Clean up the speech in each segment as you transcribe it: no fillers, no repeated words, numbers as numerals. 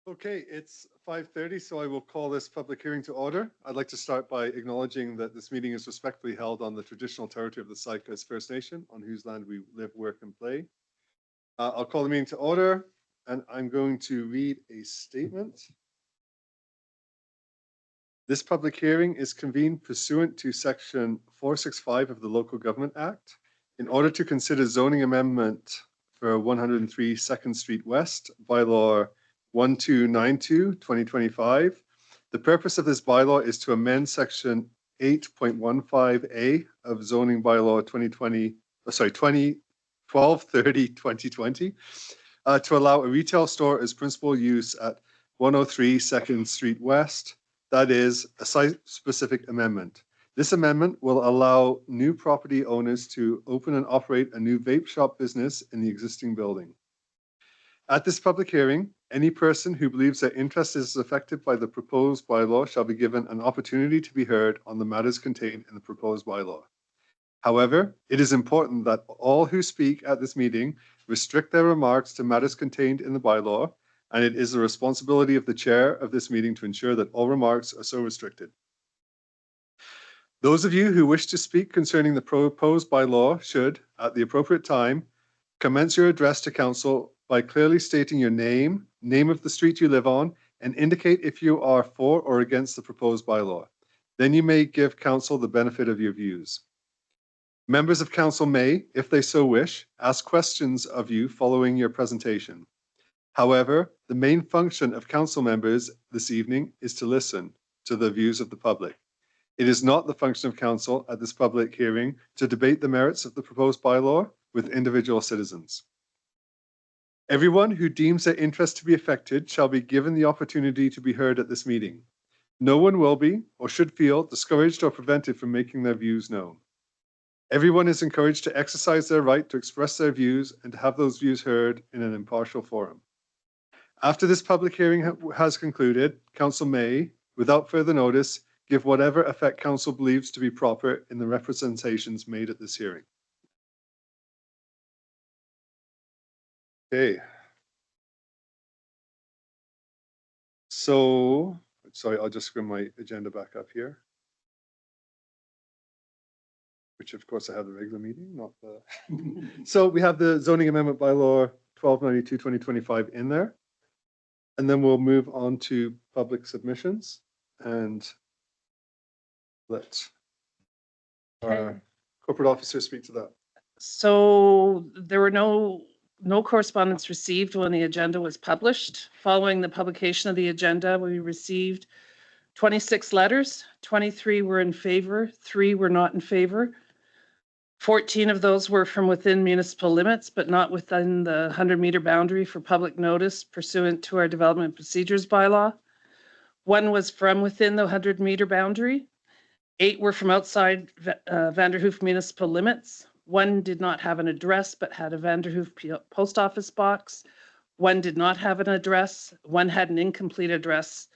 Okay, it's 5:30, so I will call this public hearing to order. I'd like to start by acknowledging that this meeting is respectfully held on the traditional territory of the Tsaykas First Nation, on whose land we live, work, and play. I'll call the meeting to order, and I'm going to read a statement. This public hearing is convened pursuant to Section 465 of the Local Government Act in order to consider zoning amendment for 103 2nd Street West, bylaw 1292/2025. The purpose of this bylaw is to amend Section 8.15A of zoning bylaw 1230/2020 to allow a retail store as principal use at 103 2nd Street West. That is a site-specific amendment. This amendment will allow new property owners to open and operate a new vape shop business in the existing building. At this public hearing, any person who believes their interest is affected by the proposed bylaw shall be given an opportunity to be heard on the matters contained in the proposed bylaw. However, it is important that all who speak at this meeting restrict their remarks to matters contained in the bylaw, and it is the responsibility of the chair of this meeting to ensure that all remarks are so restricted. Those of you who wish to speak concerning the proposed bylaw should, at the appropriate time, commence your address to council by clearly stating your name, name of the street you live on, and indicate if you are for or against the proposed bylaw. Then you may give council the benefit of your views. Members of council may, if they so wish, ask questions of you following your presentation. However, the main function of council members this evening is to listen to the views of the public. It is not the function of council at this public hearing to debate the merits of the proposed bylaw with individual citizens. Everyone who deems their interest to be affected shall be given the opportunity to be heard at this meeting. No one will be or should feel discouraged or prevented from making their views known. Everyone is encouraged to exercise their right to express their views and to have those views heard in an impartial forum. After this public hearing has concluded, council may, without further notice, give whatever effect council believes to be proper in the representations made at this hearing. Okay. So, sorry, I'll just bring my agenda back up here. Which of course I have the regular meeting, not the. So we have the zoning amendment bylaw 1292/2025 in there. And then we'll move on to public submissions and let our corporate officer speak to that. So there were no correspondence received when the agenda was published. Following the publication of the agenda, we received 26 letters. 23 were in favor, 3 were not in favor. 14 of those were from within municipal limits, but not within the 100-meter boundary for public notice pursuant to our development procedures bylaw. 1 was from within the 100-meter boundary. 8 were from outside Vanderhoof municipal limits. 1 did not have an address, but had a Vanderhoof post office box. 1 did not have an address. 1 had an incomplete address,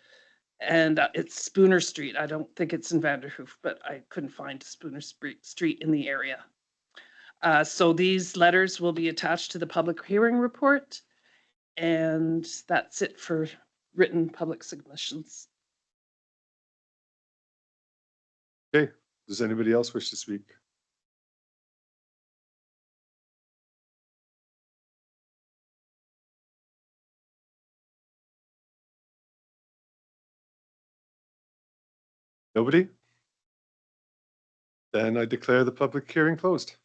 and it's Spooner Street. I don't think it's in Vanderhoof, but I couldn't find Spooner Street in the area. So these letters will be attached to the public hearing report, and that's it for written public submissions. Okay, does anybody else wish to speak? Nobody? Then I declare the public hearing closed.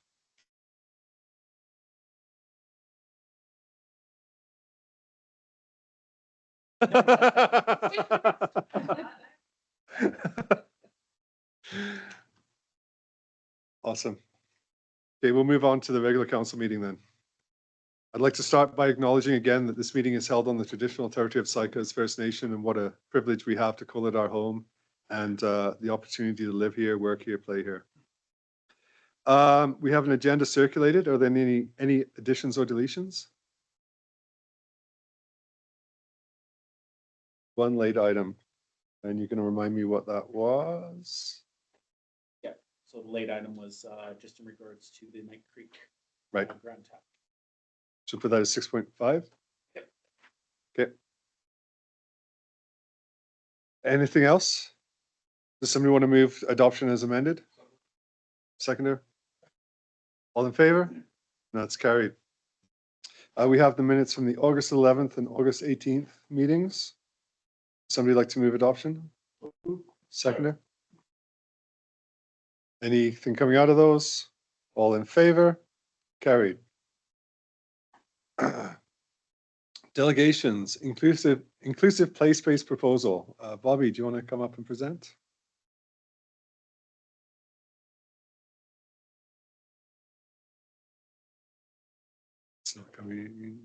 Awesome. Okay, we'll move on to the regular council meeting then. I'd like to start by acknowledging again that this meeting is held on the traditional territory of Tsaykas First Nation, and what a privilege we have to call it our home and the opportunity to live here, work here, play here. We have an agenda circulated. Are there any additions or deletions? One late item, and you're going to remind me what that was. Yeah, so the late item was just in regards to the Knight Creek Right. ground tap. So put that as 6.5? Yep. Okay. Anything else? Does somebody want to move adoption as amended? Seconder? All in favor? That's carried. We have the minutes from the August 11th and August 18th meetings. Somebody like to move adoption? Seconder? Anything coming out of those? All in favor? Carried. Delegations, inclusive play space proposal. Bobby, do you want to come up and present? It's not coming.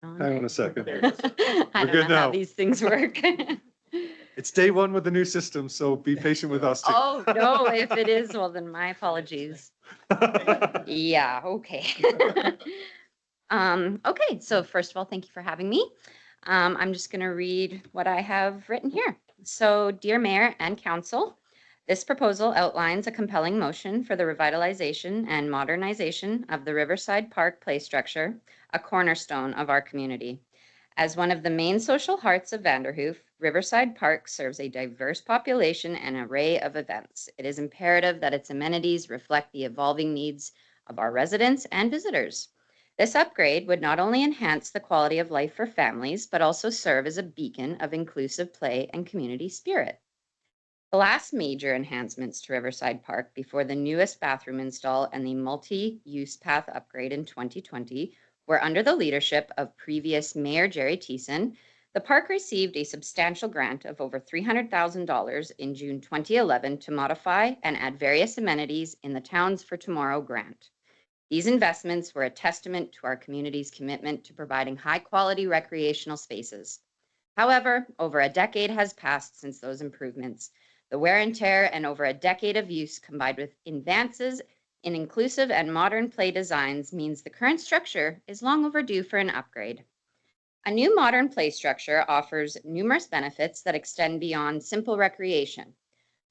Hang on a second. I We're don't good know how now. these things work. It's day one with the new system, so be patient with us. Oh, no, if it is, well, then my apologies. Yeah, okay. Okay, so first of all, thank you for having me. I'm just going to read what I have written here. So, dear Mayor and Council, this proposal outlines a compelling motion for the revitalization and modernization of the Riverside Park play structure, a cornerstone of our community. As one of the main social hearts of Vanderhoof, Riverside Park serves a diverse population and array of events. It is imperative that its amenities reflect the evolving needs of our residents and visitors. This upgrade would not only enhance the quality of life for families, but also serve as a beacon of inclusive play and community spirit. The last major enhancements to Riverside Park before the newest bathroom install and the multi-use path upgrade in 2020 were under the leadership of previous Mayor Jerry Thiessen. The park received a substantial grant of over $300,000 in June 2011 to modify and add various amenities in the Towns for Tomorrow grant. These investments were a testament to our community's commitment to providing high-quality recreational spaces. However, over a decade has passed since those improvements. The wear and tear and over a decade of use combined with advances in inclusive and modern play designs means the current structure is long overdue for an upgrade. A new modern play structure offers numerous benefits that extend beyond simple recreation.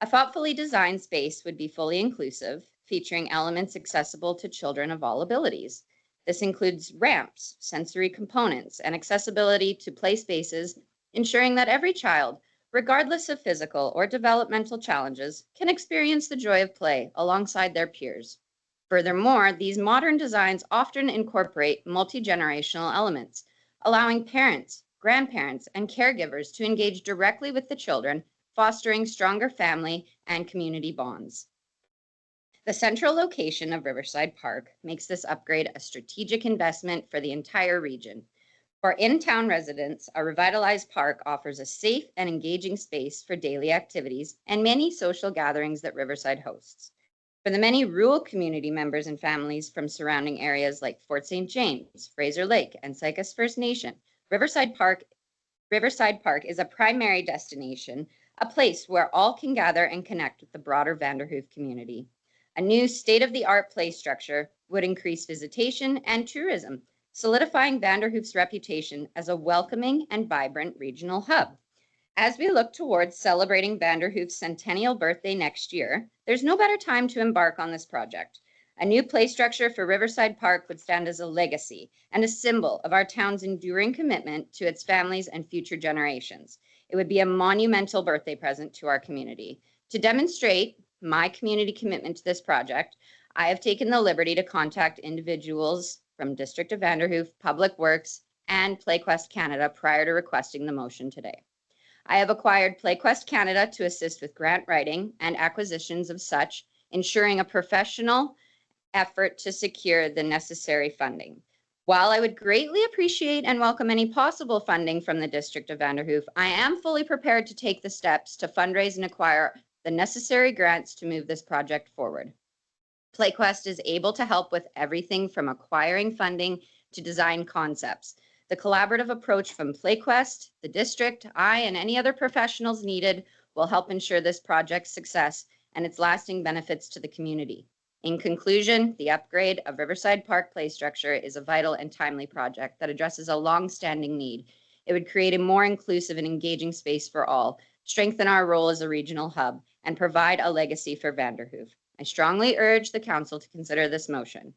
A thoughtfully designed space would be fully inclusive, featuring elements accessible to children of all abilities. This includes ramps, sensory components, and accessibility to play spaces, ensuring that every child, regardless of physical or developmental challenges, can experience the joy of play alongside their peers. Furthermore, these modern designs often incorporate multi-generational elements, allowing parents, grandparents, and caregivers to engage directly with the children, fostering stronger family and community bonds. The central location of Riverside Park makes this upgrade a strategic investment for the entire region. For in-town residents, a revitalized park offers a safe and engaging space for daily activities and many social gatherings that Riverside hosts. For the many rural community members and families from surrounding areas like Fort St. James, Fraser Lake, and Sycus First Nation, Riverside Park is a primary destination, a place where all can gather and connect with the broader Vanderhoof community. A new state-of-the-art play structure would increase visitation and tourism, solidifying Vanderhoof's reputation as a welcoming and vibrant regional hub. As we look towards celebrating Vanderhoof's centennial birthday next year, there's no better time to embark on this project. A new play structure for Riverside Park would stand as a legacy and a symbol of our town's enduring commitment to its families and future generations. It would be a monumental birthday present to our community. To demonstrate my community commitment to this project, I have taken the liberty to contact individuals from District of Vanderhoof, Public Works, and PlayQuest Canada prior to requesting the motion today. I have acquired PlayQuest Canada to assist with grant writing and acquisitions of such, ensuring a professional effort to secure the necessary funding. While I would greatly appreciate and welcome any possible funding from the District of Vanderhoof, I am fully prepared to take the steps to fundraise and acquire the necessary grants to move this project forward. PlayQuest is able to help with everything from acquiring funding to design concepts. The collaborative approach from PlayQuest, the district, I, and any other professionals needed will help ensure this project's success and its lasting benefits to the community. In conclusion, the upgrade of Riverside Park play structure is a vital and timely project that addresses a long-standing need. It would create a more inclusive and engaging space for all, strengthen our role as a regional hub, and provide a legacy for Vanderhoof. I strongly urge the council to consider this motion.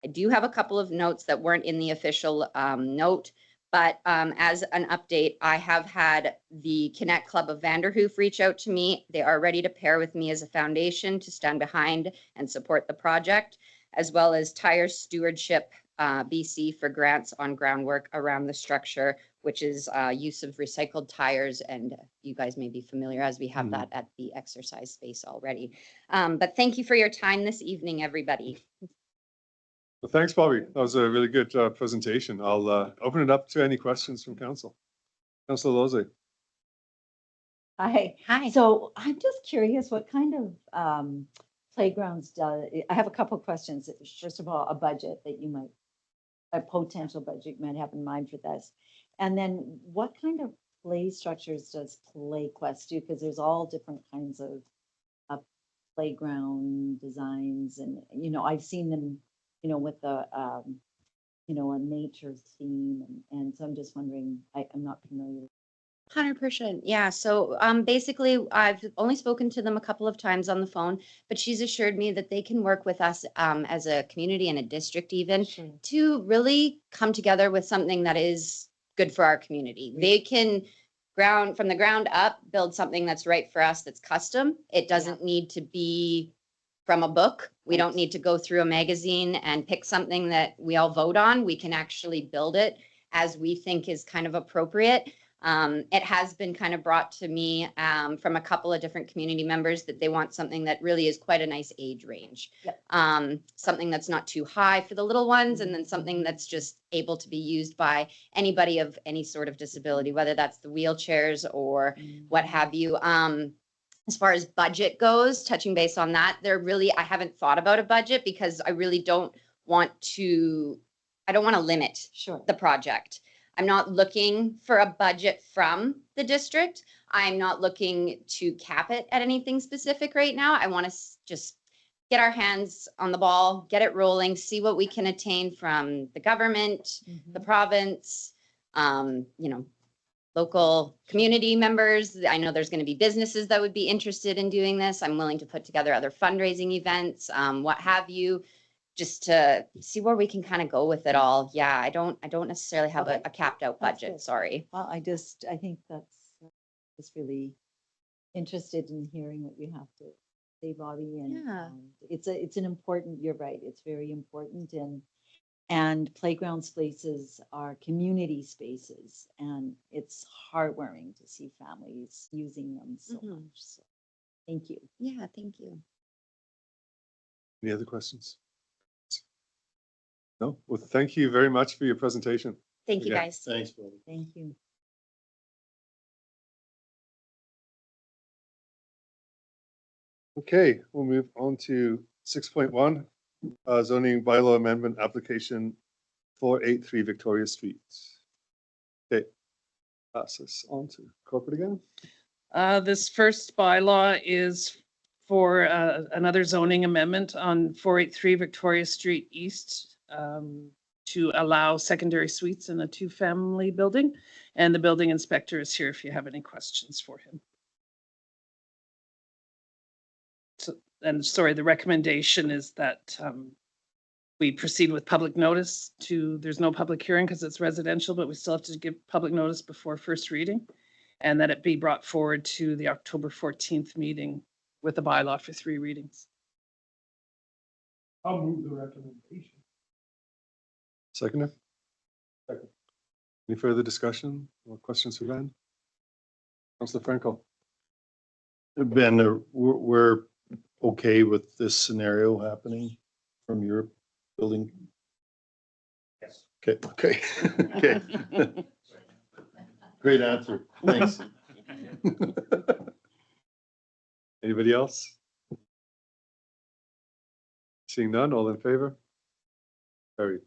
I do have a couple of notes that weren't in the official note, But as an update, I have had the Connect Club of Vanderhoof reach out to me. They are ready to pair with me as a foundation to stand behind and support the project, as well as Tire Stewardship BC for grants on groundwork around the structure, which is use of recycled tires. And you guys may be familiar, as we have that at the exercise space already. But thank you for your time this evening, everybody. Well, thanks, Bobby. That was a really good presentation. I'll open it up to any questions from council. Councilor Lozay. Hi. Hi. So I'm just curious, what kind of playgrounds I have a couple of questions. First of all, a budget that you might, a potential budget you might have in mind for this. And then what kind of play structures does PlayQuest do? Because there's all different kinds of playground designs and, I've seen them, with the, a nature theme. And so I'm just wondering, I'm not familiar. 100%. Yeah. So basically, I've only spoken to them a couple of times on the phone, but she's assured me that they can work with us as a community and a district even to really come together with something that is good for our community. They can from the ground up, build something that's right for us, that's custom. It doesn't need to be from a book. We don't need to go through a magazine and pick something that we all vote on. We can actually build it as we think is kind of appropriate. It has been kind of brought to me from a couple of different community members that they want something that really is quite a nice age range. Yep. Something that's not too high for the little ones, and then something that's just able to be used by anybody of any sort of disability, whether that's the wheelchairs or what have you. As far as budget goes, touching base on that, I haven't thought about a budget because I really don't want to limit Sure. the project. I'm not looking for a budget from the district. I'm not looking to cap it at anything specific right now. I want to just get our hands on the ball, get it rolling, see what we can attain from the government, the province, local community members. I know there's going to be businesses that would be interested in doing this. I'm willing to put together other fundraising events, what have you, just to see where we can kind of go with it all. Yeah, I don't necessarily have Okay. a capped out That's budget. good. Sorry. Well, I think that's just really interested in hearing what you have to say, Bobby. And Yeah. it's an important, you're right, it's very important. And playground spaces are community spaces, and it's heartwarming to see families using them so Mhm. much. So, thank you. Yeah, thank you. Any other questions? No? Well, thank you very much for your presentation. Thank you, Yeah. guys. Thanks, Bobby. Thank you. Okay, we'll move on to 6.1, zoning bylaw amendment application 483 Victoria Street. Okay, pass this on to corporate again. This first bylaw is for another zoning amendment on 483 Victoria Street East to allow secondary suites in a two-family building. And the building inspector is here if you have any questions for him. And sorry, the recommendation is that we proceed with public notice there's no public hearing because it's residential, but we still have to give public notice before first reading, and that it be brought forward to the October 14th meeting with a bylaw for 3 readings. I'll move the recommendation. Second. Any further discussion or questions for Ben? Councilor Franco. Ben, we're okay with this scenario happening from your building? Yes. Okay. Okay. Great answer. Thanks. Anybody else? Seeing none, all in favor? Carried.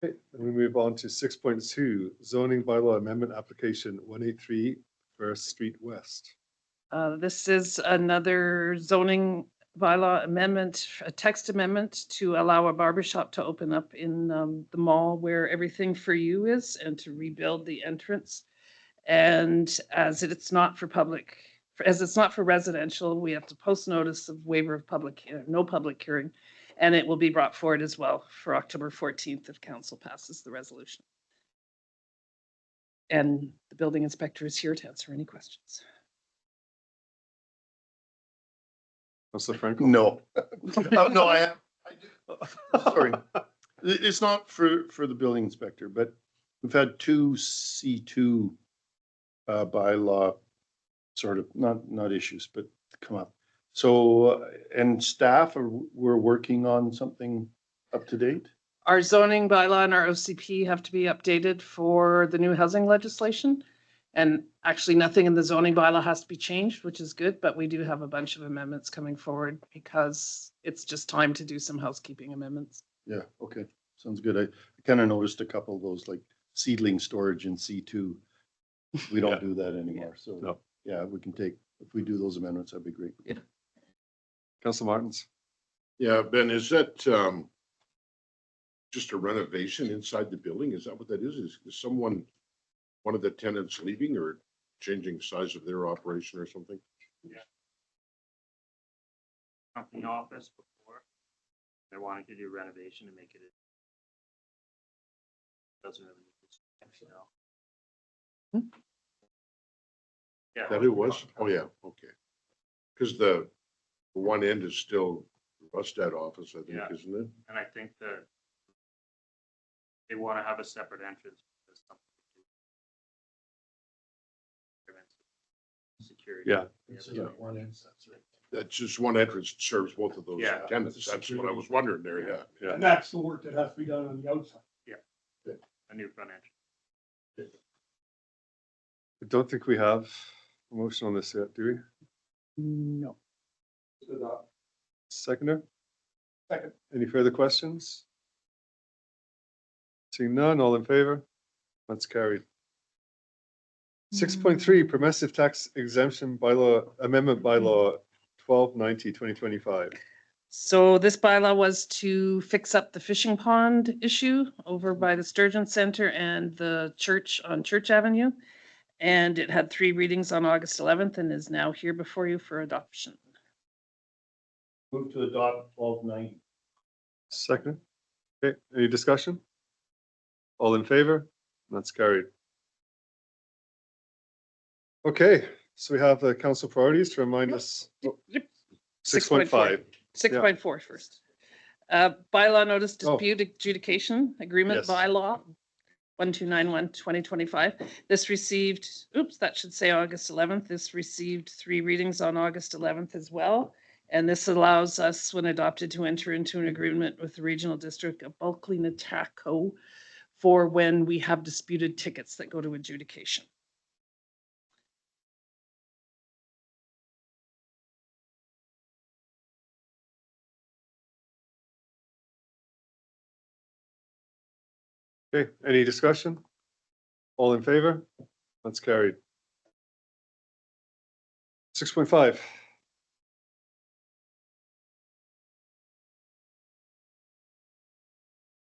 Okay, and we move on to 6.2, zoning bylaw amendment application 183 First Street West. This is another zoning bylaw amendment, a text amendment to allow a barber shop to open up in the mall where Everything for You is, and to rebuild the entrance. And as it's not for residential, we have to post notice of waiver of no public hearing, and it will be brought forward as well for October 14th if council passes the resolution. And the building inspector is here to answer any questions. Councillor Franco? No. No, I have. Sorry. It's not for the building inspector, but we've had two C2 bylaw sort of, not issues, but come up. So, and staff we're working on something up to date? Our zoning bylaw and our OCP have to be updated for the new housing legislation. And actually, nothing in the zoning bylaw has to be changed, which is good, but we do have a bunch of amendments coming forward because it's just time to do some housekeeping amendments. Yeah, okay, sounds good. I kind of noticed a couple of those like seedling storage in C2. We don't do that anymore, so. No. Yeah, we can take, if we do those amendments, that'd be great. Councillor Martins? Yeah, Ben, is that just a renovation inside the building? Is that what that is? Is someone, one of the tenants leaving or changing size of their operation or something? Company office before. They're wanting to do renovation to make it. Doesn't really. Yeah. That it was? Oh, yeah, okay. Because the one end is still Rustad office, I think, Yeah. isn't it? And I think that they want to have a separate entrance. Because something to prevent security. Yeah. Yeah. That's just one entrance serves both of those Yeah. tenants. That's what I was wondering there, yeah. Yeah. And that's the work that has to be done on the outside. A new front entrance. I don't think we have a motion on this yet, do we? No. Seconder? Second. Any further questions? Seeing none, all in favor? That's carried. 6.3, permissive tax exemption bylaw, amendment bylaw 1290/2025. So this bylaw was to fix up the fishing pond issue over by the Sturgeon Center and the church on Church Avenue. And it had 3 readings on August 11th and is now here before you for adoption. Move to adopt 1290. Second. Okay, any discussion? All in favor? That's carried. Okay, so we have the council priorities to remind us. Yep. 6.5. 6.4 first. Bylaw notice Oh. dispute adjudication agreement Yes. bylaw 1291/2025. This received, that should say August 11th. This received 3 readings on August 11th as well. And this allows us, when adopted, to enter into an agreement with the Regional District of Bulkley Natako for when we have disputed tickets that go to adjudication. Okay, any discussion? All in favor? That's carried. 6.5.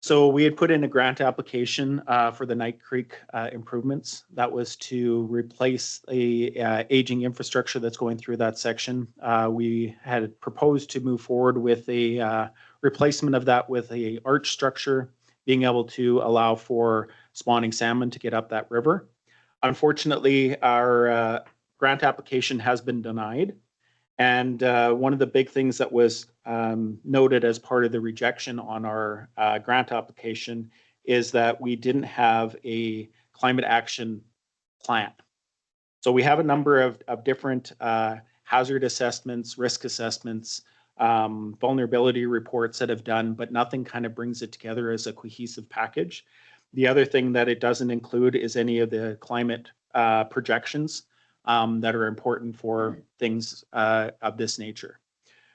So we had put in a grant application for the Knight Creek improvements. That was to replace a aging infrastructure that's going through that section. We had proposed to move forward with a replacement of that with a arch structure, being able to allow for spawning salmon to get up that river. Unfortunately, our grant application has been denied. And one of the big things that was noted as part of the rejection on our grant application is that we didn't have a climate action plan. So we have a number of different hazard assessments, risk assessments, vulnerability reports that have done, but nothing kind of brings it together as a cohesive package. The other thing that it doesn't include is any of the climate projections that are important for things of this nature.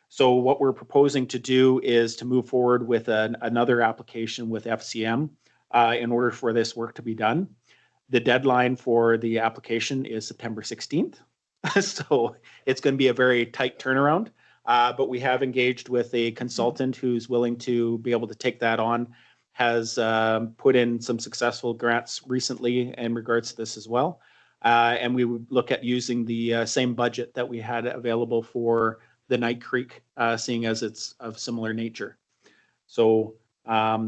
So what we're proposing to do is to move forward with another application with FCM in order for this work to be done. The deadline for the application is September 16th. So it's going to be a very tight turnaround, but we have engaged with a consultant who's willing to be able to take that on, has put in some successful grants recently in regards to this as well. And we would look at using the same budget that we had available for the Knight Creek, seeing as it's of similar nature. So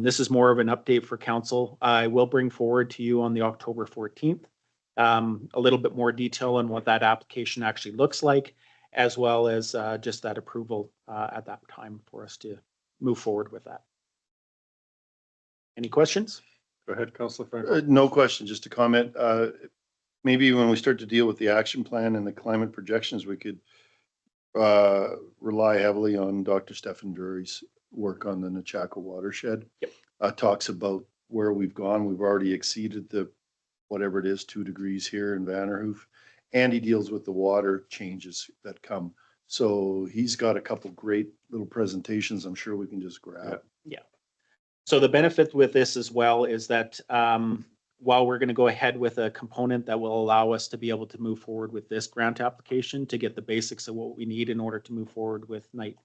this is more of an update for council. I will bring forward to you on the October 14th a little bit more detail on what that application actually looks like, as well as just that approval at that time for us to move forward with that. Any questions? Go ahead, Councillor Franco. No question, just a comment. Maybe when we start to deal with the action plan and the climate projections, we could rely heavily on Dr. Stefan Drury's work on the Nechako watershed. Yep. Talks about where we've gone. We've already exceeded the, whatever it is, 2 degrees here in Vanderhoof. And he deals with the water changes that come. So he's got a couple great little presentations I'm sure we can just grab. So the benefit with this as well is that while we're going to go ahead with a component that will allow us to be able to move forward with this grant application to get the basics of what we need in order to move forward with Knight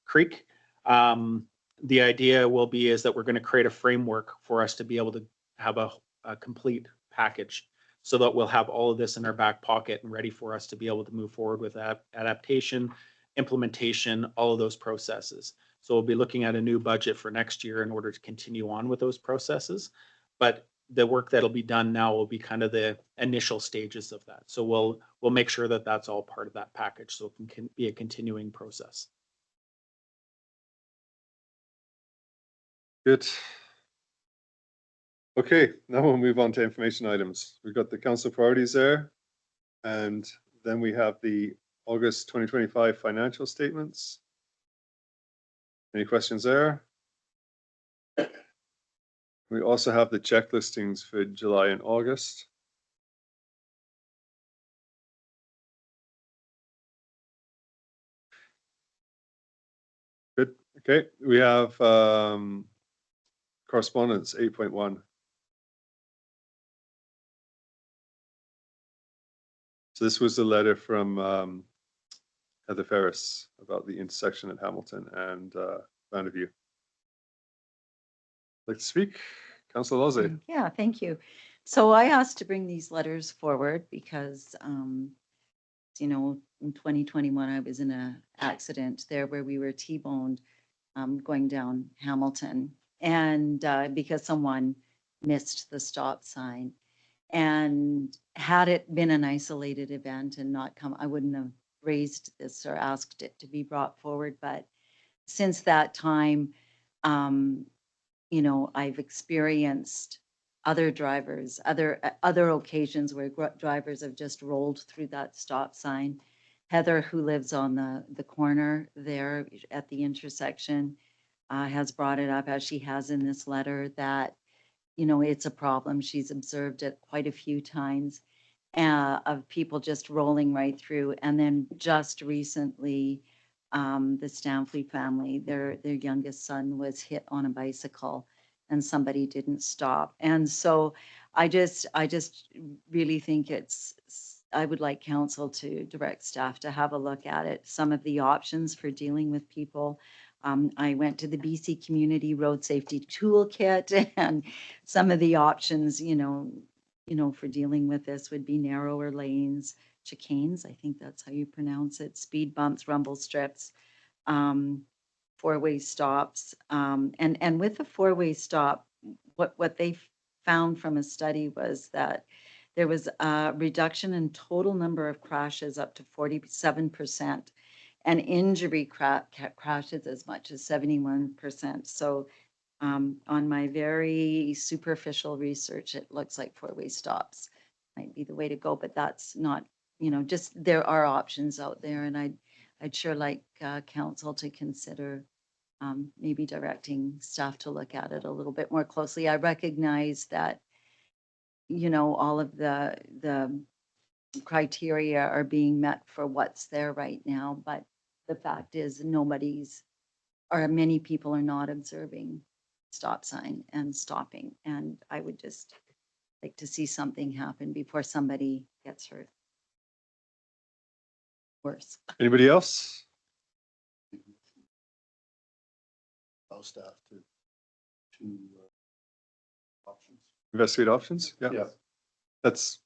Creek, the idea will be is that we're going to create a framework for us to be able to have a complete package so that we'll have all of this in our back pocket and ready for us to be able to move forward with adaptation, implementation, all of those processes. So we'll be looking at a new budget for next year in order to continue on with those processes. But the work that'll be done now will be kind of the initial stages of that. So we'll make sure that that's all part of that package so it can be a continuing process. Good. Okay, now we'll move on to information items. We've got the council priorities there. And then we have the August 2025 financial statements. Any questions there? We also have the check listings for July and August. Good. Okay, we have correspondence 8.1. So this was the letter from Heather Ferris about the intersection at Hamilton and Vanderview. Like to speak? Councillor Lozay. Yeah, thank you. So I asked to bring these letters forward because, you know, in 2021, I was in an accident there where we were T-boned going down Hamilton. And because someone missed the stop sign. And had it been an isolated event and not come, I wouldn't have raised this or asked it to be brought forward. But since that time, you know, I've experienced other drivers, other occasions where drivers have just rolled through that stop sign. Heather, who lives on the corner there at the intersection, has brought it up, as she has in this letter, that, you know, it's a problem. She's observed it quite a few times of people just rolling right through. And then just recently, the Stanley family, their youngest son was hit on a bicycle and somebody didn't stop. And so I just really think I would like council to direct staff to have a look at it, some of the options for dealing with people. I went to the BC Community Road Safety Toolkit, and some of the options, you know, for dealing with this would be narrower lanes, chicanes, I think that's how you pronounce it, speed bumps, rumble strips, four-way stops. And with a four-way stop, what they found from a study was that there was a reduction in total number of crashes up to 47%, and injury crashes as much as 71%. So on my very superficial research, it looks like four-way stops might be the way to go, but that's not, you know, just there are options out there, and I'd sure like council to consider maybe directing staff to look at it a little bit more closely. I recognize that, you know, all of the criteria are being met for what's there right now, but the fact is many people are not observing stop sign and stopping. And I would just like to see something happen before somebody gets hurt. Worse. Anybody else? Allow staff to options. Investigate options? Yeah. That's.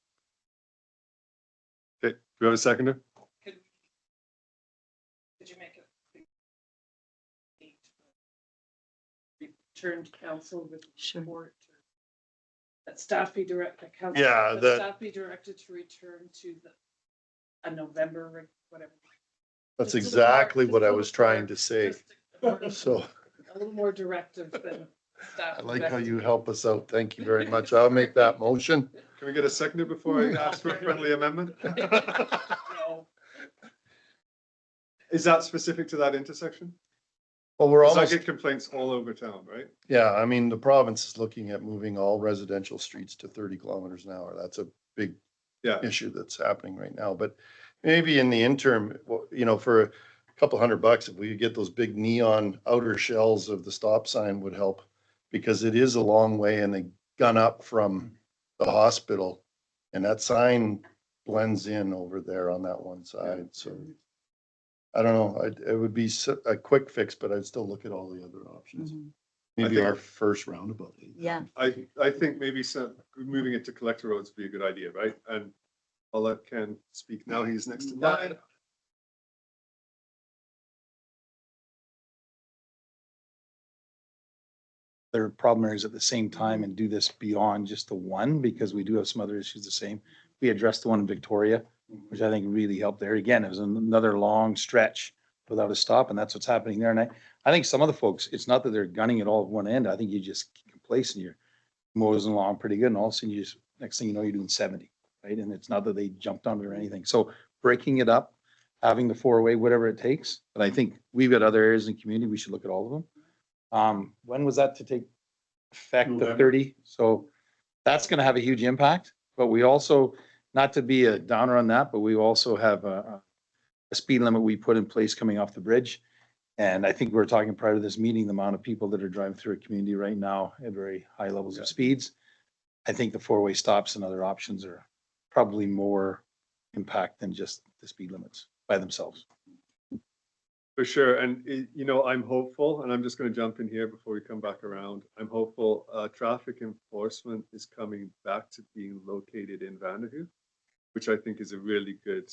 Okay, do we have a seconder? Could you make it? Return to council with Sure. report? That staff be directed, council. Yeah, that that- Staff be directed to return to a November, whatever. That's Just a little more- exactly what just I a was little more- trying to say. just a- So A little more directive than staff. I like how directed. you help us out. Thank you very much. I'll make that motion. Can we get a seconder before I ask for a friendly amendment? No. Is that specific to that intersection? Well, we're 'Cause I almost, get complaints all over town, right? yeah, I mean, the province is looking at moving all residential streets to 30 kilometers an hour. That's a big Yeah. issue that's happening right now. But maybe in the interim, well, you know, for a couple $100, if we could get those big neon outer shells of the stop sign would help. Because it is a long way and they gun up from the hospital. And that sign blends in over there on that one side, so. I don't know, it would be a quick fix, but I'd still look at all the other options. Mhm. Maybe think- our first roundabout. Yeah, I think maybe moving it to collector roads would be a good idea, right? And I'll let Ken speak now. He's next to mine. Their problem areas at the same time and do this beyond just the one, because we do have some other issues the same. We addressed the one in Victoria, which I think really helped there. Again, it was another long stretch without a stop, and that's what's happening there. And I think some of the folks, it's not that they're gunning it all at one end. I think you just get complacent. You're mosing along pretty good, and all of a sudden you just, next thing you know, you're doing 70, right? And it's not that they jumped on it or anything. So breaking it up, having the four-way, whatever it takes. But I think we've got other areas in the community, we should look at all of them. When was that to take effect, the November. 30? So that's gonna have a huge impact, but we also, not to be a downer on that, but we also have a speed limit we put in place coming off the bridge. And I think we were talking prior to this meeting, the amount of people that are driving through a community right now at very high levels of speeds. I think the four-way stops and other options are probably more impact than just the speed limits by themselves. For sure. And, you know, I'm hopeful, and I'm just going to jump in here before we come back around. I'm hopeful traffic enforcement is coming back to being located in Vanderhoof, which I think is a really good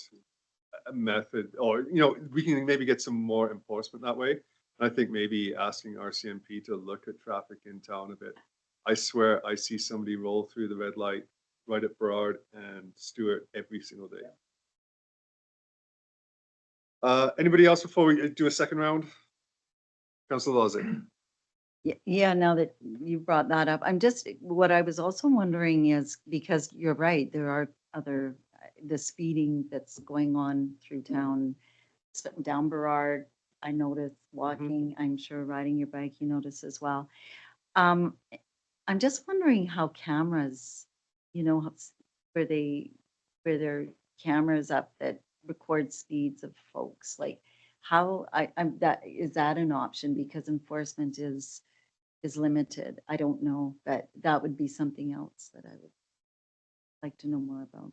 method, or, you know, we can maybe get some more enforcement that way. And I think maybe asking RCMP to look at traffic in town a bit. I swear I see somebody roll through the red light right at Burrard and Stewart every single day. Anybody else before we do a second round? Councilor Lozay. yeah, now that you brought that up, what I was also wondering is, because you're right, there are other, the speeding that's going on through town, down Burrard, I noticed walking, I'm sure riding your bike, you notice as well. I'm just wondering how cameras, you know, where there are cameras up that record speeds of folks, like how I'm is that an option, because enforcement is limited. I don't know, but that would be something else that I would like to know more about.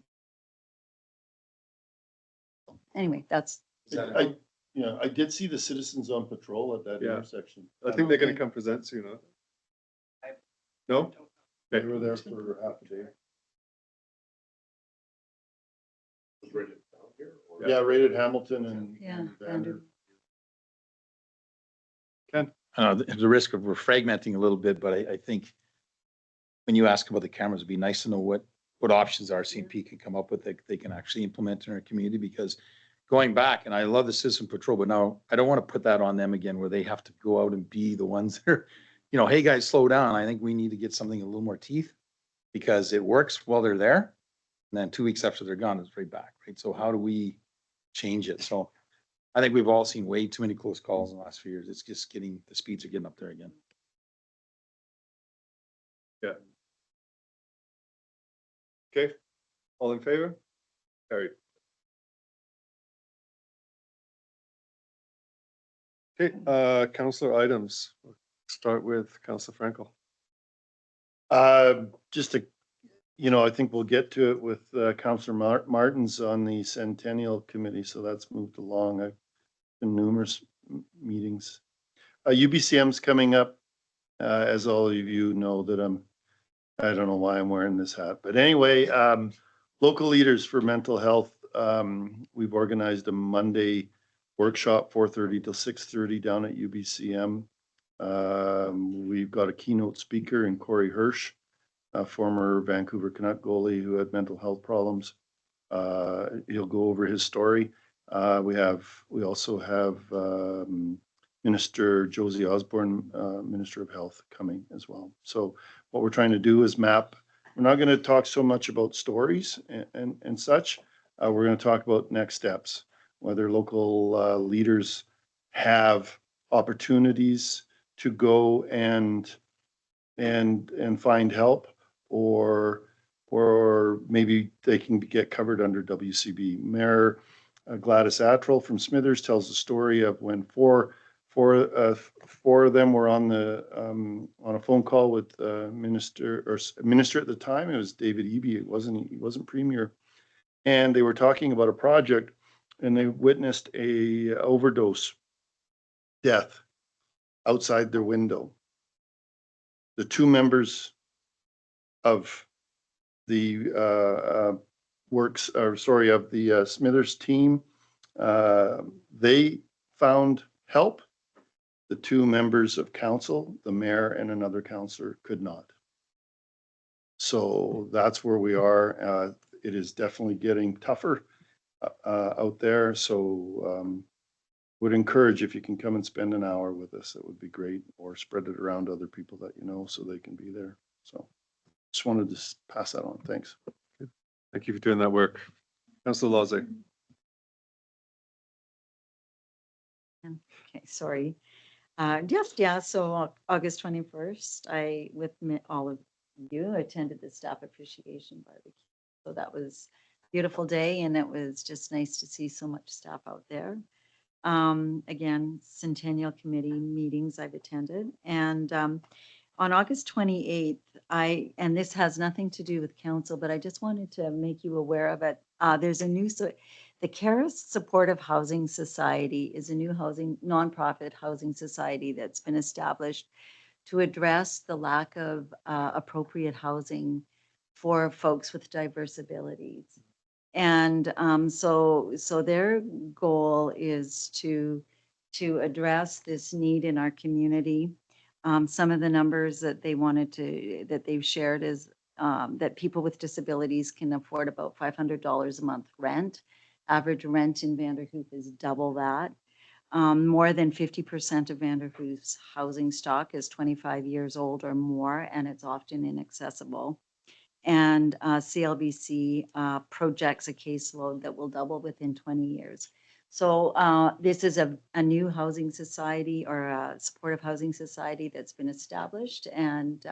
Anyway, that's, I did see the citizens on patrol at that Yeah. intersection. I think they're going to come present soon, huh? No? They were there for half a day. Was ready down here, or- Yeah, rated Hamilton and. Yeah, and Vander. The risk of we're fragmenting a little bit, but I think when you ask about the cameras, it'd be nice to know what options RCMP can come up with that they can actually implement in our community, because going back, and I love the citizen patrol, but now I don't want to put that on them again, where they have to go out and be the ones that are, you know, hey guys, slow down. I think we need to get something a little more teeth, because it works while they're there. And then 2 weeks after they're gone, it's right back, right? So how do we change it? So I think we've all seen way too many close calls in the last few years. It's just the speeds are getting up there again. Okay. All in favor? Carried. Okay, councillor items. We'll start with Councillor Frankel. Just to, you know, I think we'll get to it with Councillor Martins on the Centennial Committee, so that's moved along. I've been numerous meetings. UBCM's coming up, as all of you know that I don't know why I'm wearing this hat, but anyway, local leaders for mental health. We've organized a Monday workshop, 4:30 till 6:30 down at UBCM. We've got a keynote speaker in Corey Hirsch. a former Vancouver Canuck goalie who had mental health problems. He'll go over his story. We also have Minister Josie Osborne, Minister of Health, coming as well. So what we're trying to do is map. We're not going to talk so much about stories and such. We're going to talk about next steps, whether local leaders have opportunities to go and find help, or maybe they can get covered under WCB. Mayor Gladys Attrell from Smithers tells the story of when four of them were on a phone call with minister at the time. It was David Eby. He wasn't premier, and they were talking about a project, and they witnessed a overdose death outside their window. The two members of the Smithers team, they found help. The two members of council, the mayor and another councillor, could not. So that's where we are. It is definitely getting tougher out there. So would encourage, if you can come and spend an hour with us, it would be great, or spread it around to other people that you know so they can be there. So just wanted to pass that on. Thanks. Thank you for doing that work. Councillor Lozay. Okay, sorry. So August 21st, with all of you, attended the staff appreciation barbecue. So that was a beautiful day, and it was just nice to see so much staff out there. Again, Centennial Committee meetings I've attended. And on August 28th, and this has nothing to do with council, but I just wanted to make you aware of it. There's a new, the Caris Supportive Housing Society is a new nonprofit housing society that's been established to address the lack of appropriate housing for folks with diverse abilities. And so their goal is to address this need in our community. Some of the numbers that they've shared is that people with disabilities can afford about $500 a month rent. Average rent in Vanderhoof is double that. More than 50% of Vanderhoof's housing stock is 25 years old or more, and it's often inaccessible. And CLBC projects a caseload that will double within 20 years. So this is a new housing society, or a supportive housing society that's been established, and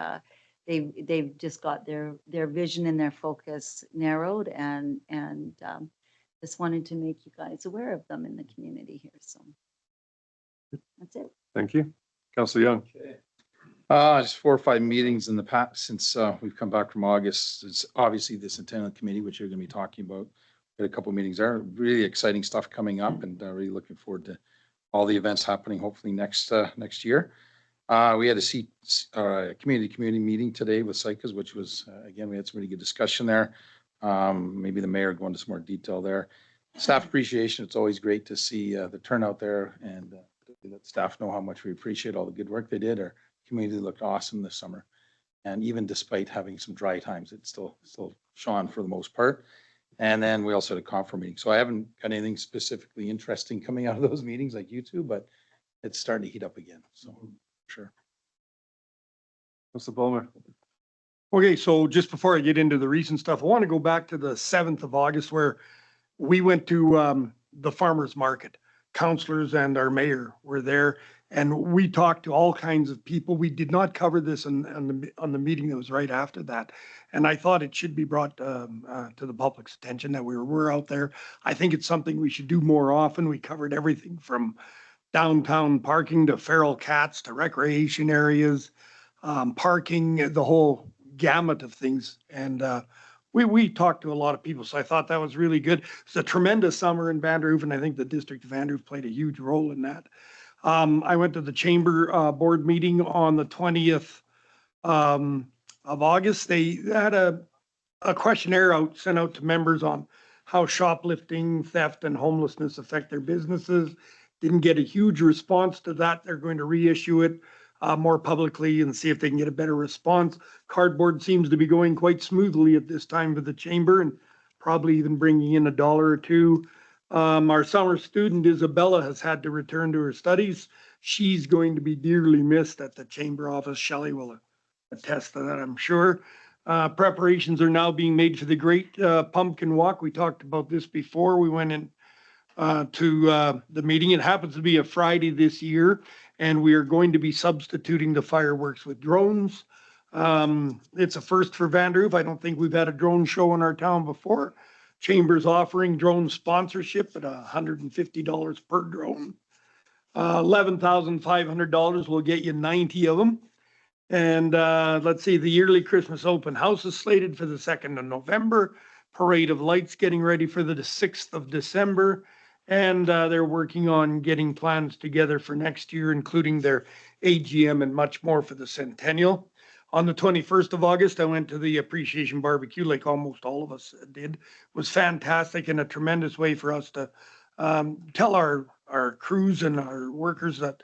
they've just got their vision and their focus narrowed, and just wanted to make you guys aware of them in the community here. So that's it. Thank you. Councillor Young. Just 4 or 5 meetings in the past since we've come back from August. It's obviously the Centennial Committee, which you're going to be talking about. We had a couple of meetings there. Really exciting stuff coming up, and really looking forward to all the events happening hopefully next year. We had a community meeting today with CICAs, which was, again, we had some really good discussion there. Maybe the mayor go into some more detail there. Staff appreciation, it's always great to see the turnout there, and let staff know how much we appreciate all the good work they did. Our community looked awesome this summer, and even despite having some dry times, it still shone for the most part. And then we also had a conference meeting. So I haven't got anything specifically interesting coming out of those meetings like you two, but it's starting to heat up again. So sure. Councillor Bulmer. Okay, so just before I get into the recent stuff, I want to go back to the 7th of August where we went to the farmer's market. Councillors and our mayor were there, and we talked to all kinds of people. We did not cover this on the meeting that was right after that. And I thought it should be brought to the public's attention that we were out there. I think it's something we should do more often. We covered everything from downtown parking to feral cats to recreation areas, parking, the whole gamut of things. And we talked to a lot of people, so I thought that was really good. It's a tremendous summer in Vanderhoof, and I think the district of Vanderhoof played a huge role in that. I went to the chamber board meeting on the 20th of August. They had a questionnaire sent out to members on how shoplifting, theft, and homelessness affect their businesses. Didn't get a huge response to that. They're going to reissue it more publicly and see if they can get a better response. Cardboard seems to be going quite smoothly at this time for the chamber and probably even bringing in $1 or $2. Our summer student Isabella has had to return to her studies. She's going to be dearly missed at the chamber office. Shelley will attest to that, I'm sure. Preparations are now being made for the Great Pumpkin Walk. We talked about this before. We went in to the meeting. It happens to be a Friday this year, and we are going to be substituting the fireworks with drones. It's a first for Vanderhoof. I don't think we've had a drone show in our town before. Chamber's offering drone sponsorship at $150 per drone. $11,500 will get you 90 of them. And let's see, the yearly Christmas open house is slated for the 2nd of November. Parade of Lights getting ready for the 6th of December. And they're working on getting plans together for next year, including their AGM and much more for the centennial. On the 21st of August, I went to the appreciation barbecue, like almost all of us did. It was fantastic and a tremendous way for us to tell our crews and our workers that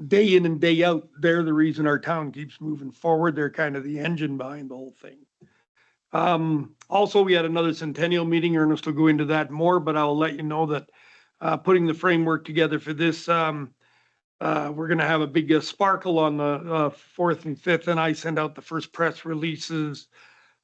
day in and day out, they're the reason our town keeps moving forward. They're kind of the engine behind the whole thing. Also, we had another centennial meeting. Ernest will go into that more, but I'll let you know that putting the framework together for this, we're going to have a big sparkle on the 4th and 5th, and I sent out the first press releases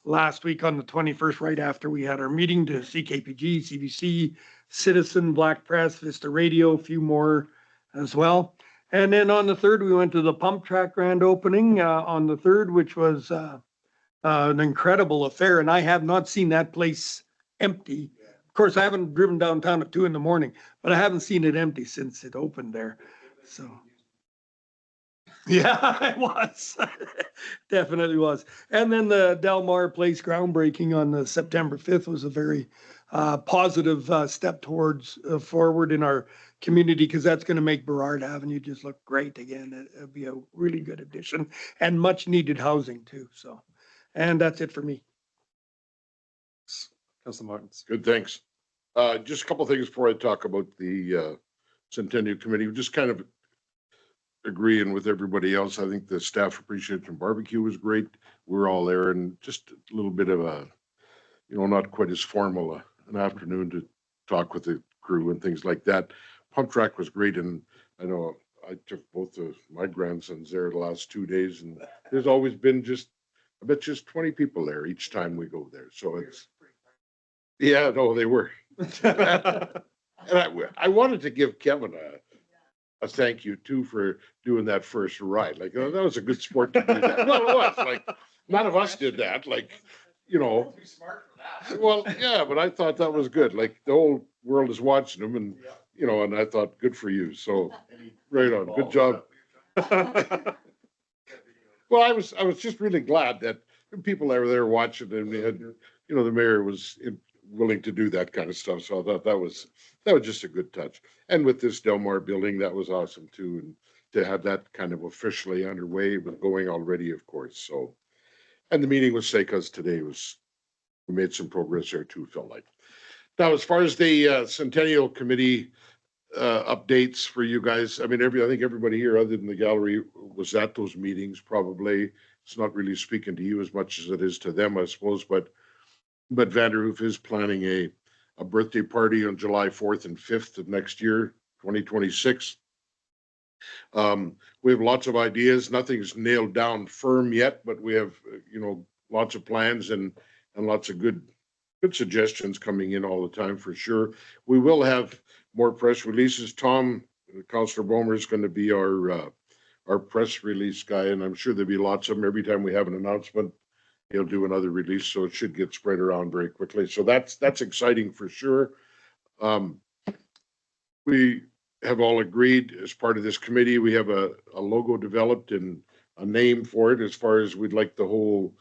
last week on the 21st, right after we had our meeting, to CKPG, CBC, Citizen, Black Press, Vista Radio, a few more as well. And then on the 3rd, we went to the Pump Track grand opening on the 3rd, which was an incredible affair, and I have not seen that place empty. Of course, I haven't driven downtown at 2 a.m, but I haven't seen it empty since it opened there. So, yeah, it was. Definitely was. And then the Delmar Place groundbreaking on the September 5th was a very positive step towards forward in our community, because that's going to make Burrard Avenue just look great again. It'll be a really good addition and much needed housing too. So, and that's it for me. Councilor Martins. Good, thanks. Just a couple of things before I talk about the Centennial Committee. Just kind of agreeing with everybody else. I think the staff appreciation barbecue was great. We're all there, and just a little bit of a, not quite as formal an afternoon to talk with the crew and things like that. Pump Track was great, and I know I took both of my grandsons there the last 2 days, and there's always been just 20 people there each time we go there. So it's, yeah, no, they were. And I wanted to give Kevin a thank you too for doing that first ride. Like, that was a good sport to do that. Well, it was like, none of us did that. Like, well, yeah, but I thought that was good. Like, the whole world is watching them, and and I thought, good for you. So, right on, good job. Well, I was just really glad that people that were there watching, and we had, the mayor was willing to do that kind of stuff. So I thought that was just a good touch. And with this Delmar building, that was awesome too. And to have that kind of officially underway, was going already, of course. So, and the meeting with SECAS today we made some progress there too, felt like. Now, as far as the Centennial Committee updates for you guys, I mean, I think everybody here other than the gallery was at those meetings probably. It's not really speaking to you as much as it is to them, I suppose, but Vanderhoof is planning a birthday party on July 4th and 5th of next year, 2026. We have lots of ideas. Nothing's nailed down firm yet, but we have, lots of plans and lots of good suggestions coming in all the time for sure. We will have more press releases. Tom, Councillor Bomer, is going to be our press release guy, and I'm sure there'll be lots of them. Every time we have an announcement, he'll do another release, so it should get spread around very quickly. So that's exciting for sure. We have all agreed as part of this committee, we have a logo developed and a name for it. As far as we'd like the whole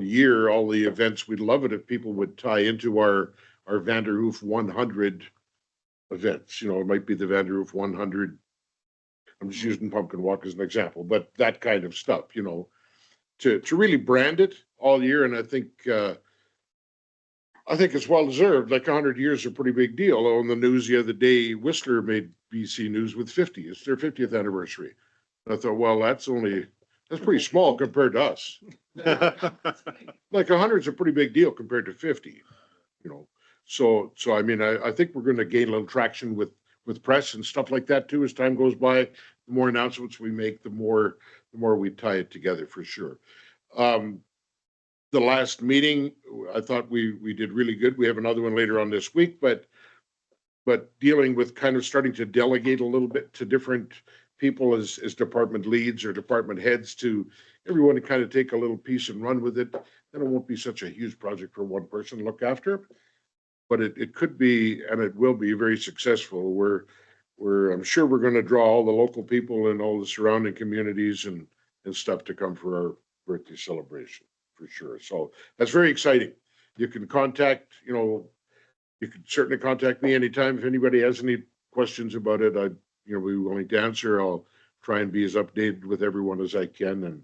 year, all the events, we'd love it if people would tie into our Vanderhoof 100 events. It might be the Vanderhoof 100. I'm just using Pumpkin Walk as an example, but that kind of stuff, to really brand it all year. And I think it's well deserved. Like 100 years is a pretty big deal. On the news the other day, Whistler made BC News with 50. It's their 50th anniversary. I thought, well, that's pretty small compared to us. Like 100's a pretty big deal compared to 50, you know? So I mean, I think we're gonna gain a little traction with press and stuff like that too, as time goes by. The more announcements we make, the more we tie it together for sure. The last meeting, I thought we did really good. We have another one later on this week, but dealing with kind of starting to delegate a little bit to different people as department leads or department heads, to everyone to kind of take a little piece and run with it. Then it won't be such a huge project for one person to look after, but it could be, and it will be very successful. I'm sure we're going to draw all the local people and all the surrounding communities and stuff to come for our birthday celebration for sure. So that's very exciting. You can contact, you can certainly contact me anytime if anybody has any questions about it. I'd be willing to answer. I'll try and be as updated with everyone as I can. And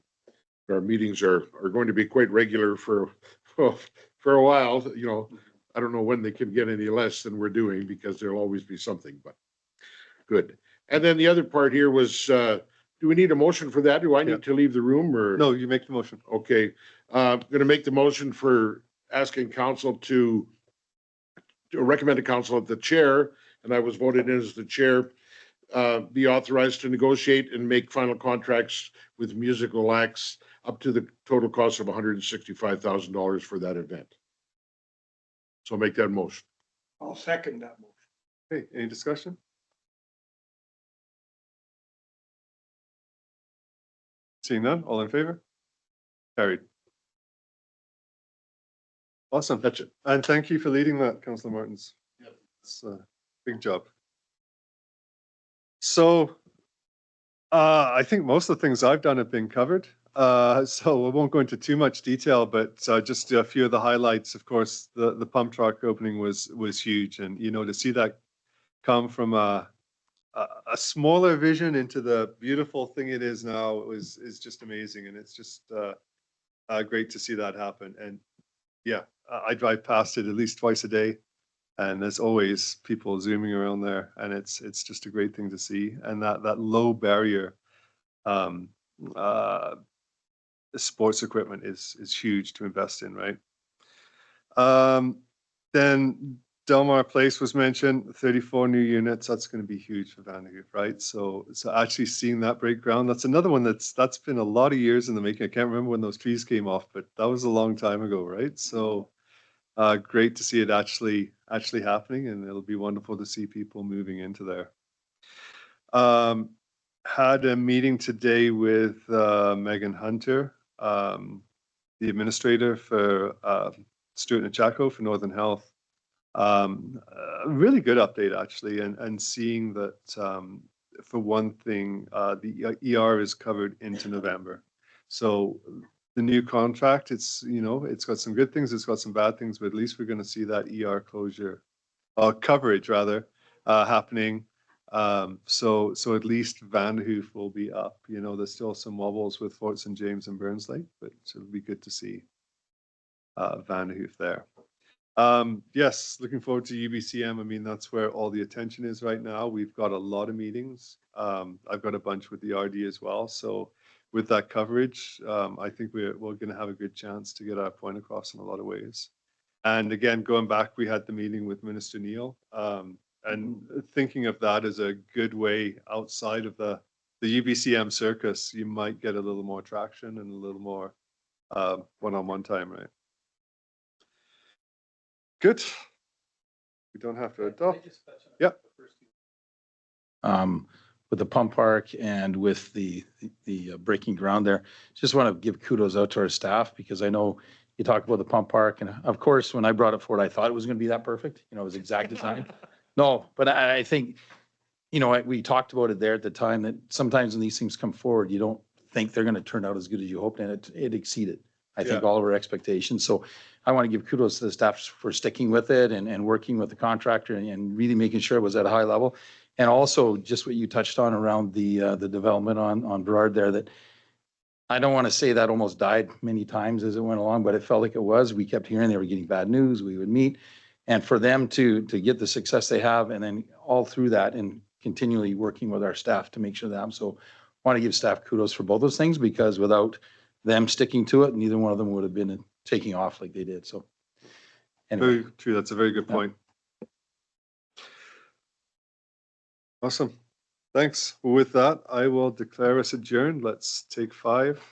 our meetings are going to be quite regular for a while. I don't know when they can get any less than we're doing, because there'll always be something, but good. And then the other part here was, do we need a motion for that? Do I need to leave the room, or? No, you make the motion. Okay. I'm going to make the motion for asking council to recommend to council that the chair, and I was voted in as the chair, be authorized to negotiate and make final contracts with musical acts up to the total cost of $165,000 for that event. So I'll make that motion. I'll second that motion. Okay, any discussion? Seeing none, all in favor? Carried. Awesome. That's it. And thank you for leading that, Councillor Martins. Yep. It's a big job. So I think most of the things I've done have been covered. So I won't go into too much detail, but just a few of the highlights. Of course, the pump truck opening was huge, and to see that come from a smaller vision into the beautiful thing it is now is just amazing, and it's just great to see that happen. And yeah, I drive past it at least twice a day, and there's always people zooming around there, and it's just a great thing to see. And that low barrier sports equipment is huge to invest in, right? Then Delmar Place was mentioned, 34 new units. That's going to be huge for Vanderhoof, right? So actually seeing that break ground, that's another one that's been a lot of years in the making. I can't remember when those trees came off, but that was a long time ago, right? So great to see it actually happening, and it'll be wonderful to see people moving into there. Had a meeting today with Megan Hunter, the administrator for Stewart and Chaco for Northern Health. A really good update actually, and seeing that for one thing, the ER is covered into November. So the new contract, it's got some good things, it's got some bad things, but at least we're going to see that ER closure, coverage rather, happening. So at least Vanderhoof will be up. There's still some wobbles with Fort St. James and Burns Lake, but it'll be good to see Vanderhoof there. Yes, looking forward to UBCM. I mean, that's where all the attention is right now. We've got a lot of meetings. I've got a bunch with the RD as well. So with that coverage, I think we're going to have a good chance to get our point across in a lot of ways. And again, going back, we had the meeting with Minister Neal, and thinking of that as a good way outside of the UBCM circus, you might get a little more traction and a little more one-on-one time, right? Good. We don't have to adopt. Yep. With the pump park and with the breaking ground there, just want to give kudos out to our staff, because I know you talk about the pump park, and of course, when I brought it forward, I thought it was going to be that perfect. It was exact design. No, but I think, we talked about it there at the time, that sometimes when these things come forward, you don't think they're going to turn out as good as you hoped, and it exceeded, I think, all of our expectations. So I want to give kudos to the staff for sticking with it and working with the contractor and really making sure it was at a high level. And also just what you touched on around the development on Burrard there, that I don't want to say that almost died many times as it went along, but it felt like it was. We kept hearing they were getting bad news. We would meet. And for them to get the success they have, and then all through that and continually working with our staff to make sure that I'm so want to give staff kudos for both those things because without them sticking to it, neither one of them would have been taking off like they did. So anyway, Very true. That's a very good Yeah. point. Awesome. Thanks. With that, I will declare us adjourned. Let's take 5.